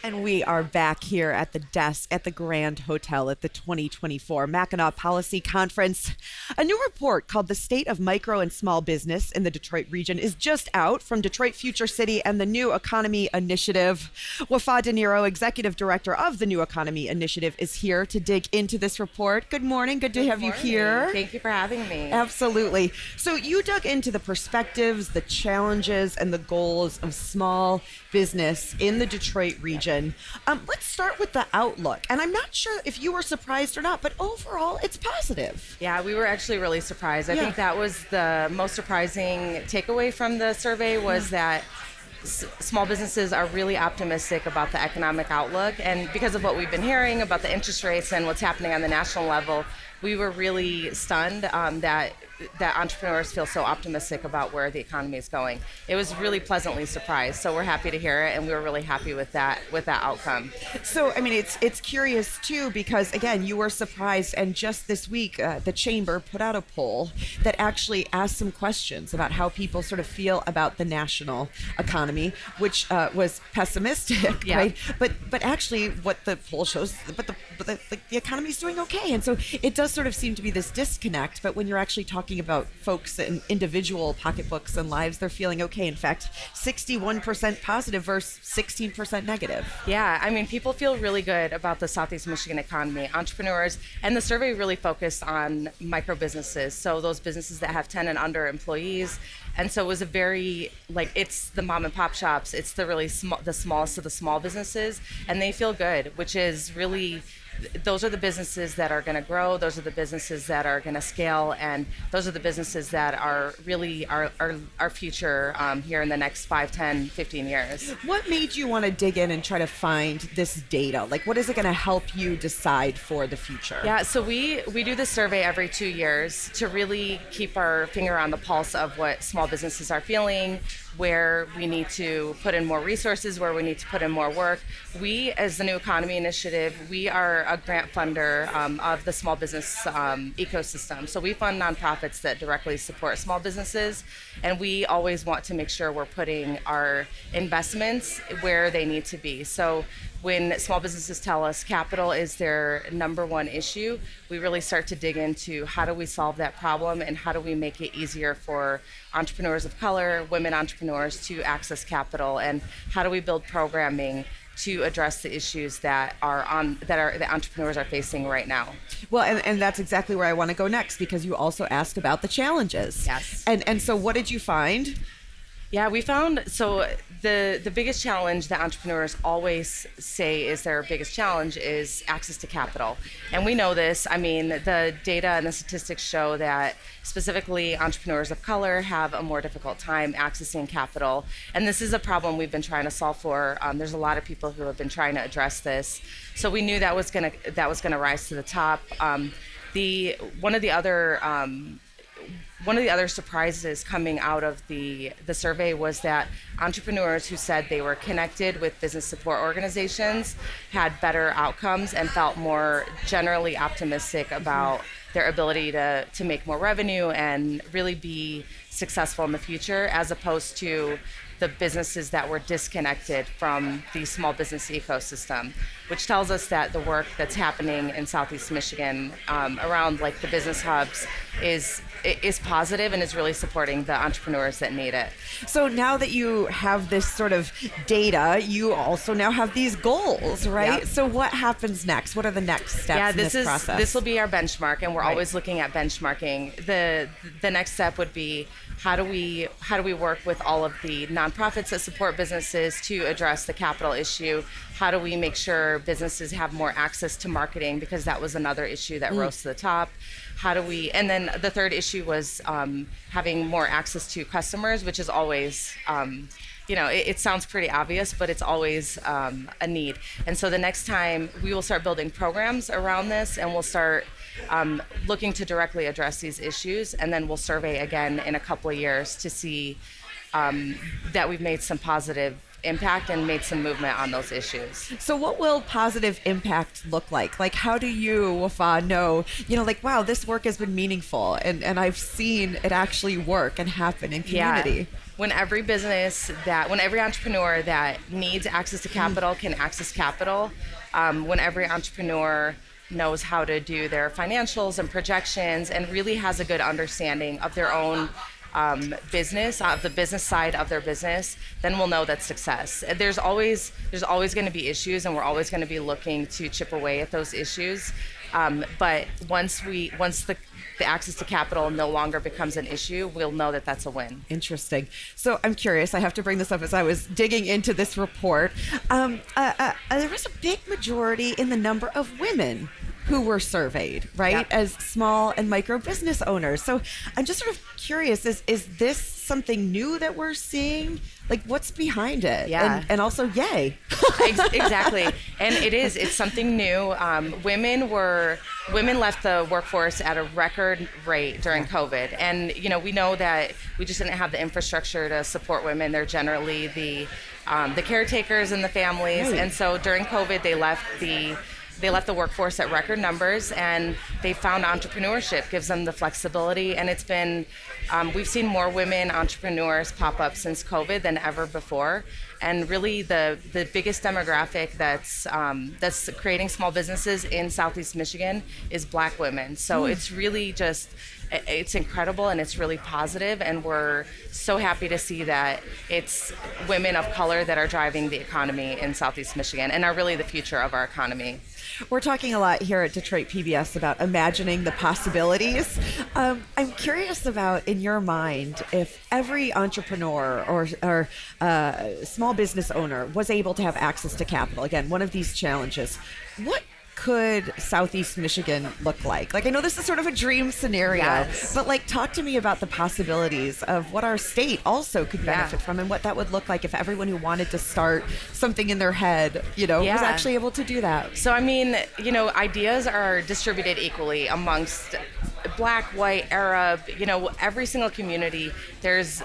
And we are back here at the desk at the Grand Hotel at the 2024 Mackinac Policy Conference. A new report called The State of Micro and Small Business in the Detroit Region is just out from Detroit Future City and the New Economy Initiative. Wafa Dinaro, Executive Director of the New Economy Initiative, is here to dig into this report. Good morning. Good to have you here. Thank you for having me. Absolutely. So you dug into the perspectives, the challenges, and the goals of small business in the Detroit region. Let's start with the outlook. And I'm not sure if you were surprised or not, but overall, it's positive. Yeah, we were actually really surprised. I think that was the most surprising takeaway from the survey was that small businesses are really optimistic about the economic outlook. And because of what we've been hearing about the interest rates and what's happening on the national level, we were really stunned that entrepreneurs feel so optimistic about where the economy is going. It was really pleasantly surprised. So we're happy to hear it, and we were really happy with that outcome. So, I mean, it's curious too, because again, you were surprised, and just this week, the Chamber put out a poll that actually asked some questions about how people sort of feel about the national economy, which was pessimistic, right? But actually, what the poll shows, the economy is doing okay, and so it does sort of seem to be this disconnect. But when you're actually talking about folks and individual pocketbooks and lives, they're feeling okay. In fact, 61% positive versus 16% negative. Yeah, I mean, people feel really good about the Southeast Michigan economy, entrepreneurs, and the survey really focused on micro businesses. So those businesses that have 10 and under employees. And so it was a very, it's the mom and pop shops, it's the really the smallest of the small businesses, and they feel good, which is really, those are the businesses that are going to grow, those are the businesses that are going to scale, and those are the businesses that are really our future here in the next 5, 10, 15 years. What made you want to dig in and try to find this data? Like, what is it going to help you decide for the future? Yeah, so we do this survey every 2 years to really keep our finger on the pulse of what small businesses are feeling, where we need to put in more resources, where we need to put in more work. We, as the New Economy Initiative, we are a grant funder of the small business ecosystem. So we fund nonprofits that directly support small businesses, and we always want to make sure we're putting our investments where they need to be. So when small businesses tell us capital is their number one issue, we really start to dig into how do we solve that problem and how do we make it easier for entrepreneurs of color, women entrepreneurs to access capital, and how do we build programming to address the issues that the entrepreneurs are facing right now. Well, and that's exactly where I want to go next, because you also asked about the challenges. Yes. And so what did you find? Yeah, we found, so the biggest challenge that entrepreneurs always say is their biggest challenge is access to capital. And we know this. I mean, the data and the statistics show that specifically entrepreneurs of color have a more difficult time accessing capital. And this is a problem we've been trying to solve for. There's a lot of people who have been trying to address this. So we knew that was gonna rise to the top. One of the other surprises coming out of the survey was that entrepreneurs who said they were connected with business support organizations had better outcomes and felt more generally optimistic about their ability to make more revenue and really be successful in the future, as opposed to the businesses that were disconnected from the small business ecosystem, which tells us that the work that's happening in Southeast Michigan around the business hubs is positive and is really supporting the entrepreneurs that need it. So now that you have this sort of data, you also now have these goals, right? Yep. So what happens next? What are the next steps in this process? This will be our benchmark, and we're always looking at benchmarking. The next step would be how do we work with all of the nonprofits that support businesses to address the capital issue? How do we make sure businesses have more access to marketing, because that was another issue that rose to the top? And then the third issue was having more access to customers, which is always, it sounds pretty obvious, but it's always a need. And so the next time we will start building programs around this, and we'll start looking to directly address these issues, and then we'll survey again in a couple of years to see that we've made some positive impact and made some movement on those issues. So what will positive impact look like? Like, how do you, Wafa, know, like, wow, this work has been meaningful and I've seen it actually work and happen in community? Yeah. When every entrepreneur that needs access to capital can access capital, when every entrepreneur knows how to do their financials and projections and really has a good understanding of their own business, of the business side of their business, then we'll know that's success. There's always going to be issues, and we're always going to be looking to chip away at those issues. But once the access to capital no longer becomes an issue, we'll know that that's a win. Interesting. So I'm curious, I have to bring this up as I was digging into this report. There was a big majority in the number of women who were surveyed, right, Yep. as small and micro business owners. So I'm just sort of curious, is this something new that we're seeing? Like, what's behind it? Yeah. And also, yay. Exactly. And it's something new. Women left the workforce at a record rate during COVID. And, we know that we just didn't have the infrastructure to support women. They're generally the caretakers in the families. Right. And so during COVID, they left the workforce at record numbers, and they found entrepreneurship gives them the flexibility. And it's been, we've seen more women entrepreneurs pop up since COVID than ever before. And really the biggest demographic that's creating small businesses in Southeast Michigan is Black women. So it's really it's incredible, and it's really positive, and we're so happy to see that it's women of color that are driving the economy in Southeast Michigan and are really the future of our economy. We're talking a lot here at Detroit PBS about imagining the possibilities. I'm curious about, in your mind, if every entrepreneur or small business owner was able to have access to capital, again, one of these challenges, what could Southeast Michigan look like? Like, I know this is sort of a dream scenario, Yes. but talk to me about the possibilities of what our state also could benefit Yeah. from, and what that would look like if everyone who wanted to start something in their head, was Yeah. actually able to do that. So, ideas are distributed equally amongst Black, white, Arab, every single community. There's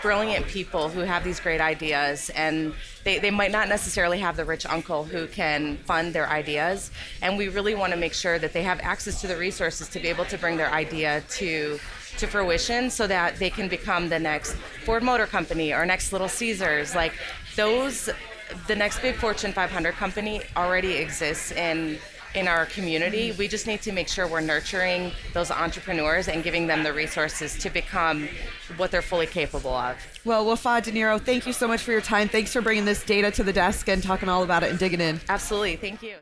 brilliant people who have these great ideas, and they might not necessarily have the rich uncle who can fund their ideas. And we really want to make sure that they have access to the resources to be able to bring their idea to fruition, so that they can become the next Ford Motor Company or next Little Caesars. The next big Fortune 500 company already exists in our community. We just need to make sure we're nurturing those entrepreneurs and giving them the resources to become what they're fully capable of. Well, Wafa Dinaro, thank you so much for your time. Thanks for bringing this data to the desk and talking all about it and digging in. Absolutely. Thank you.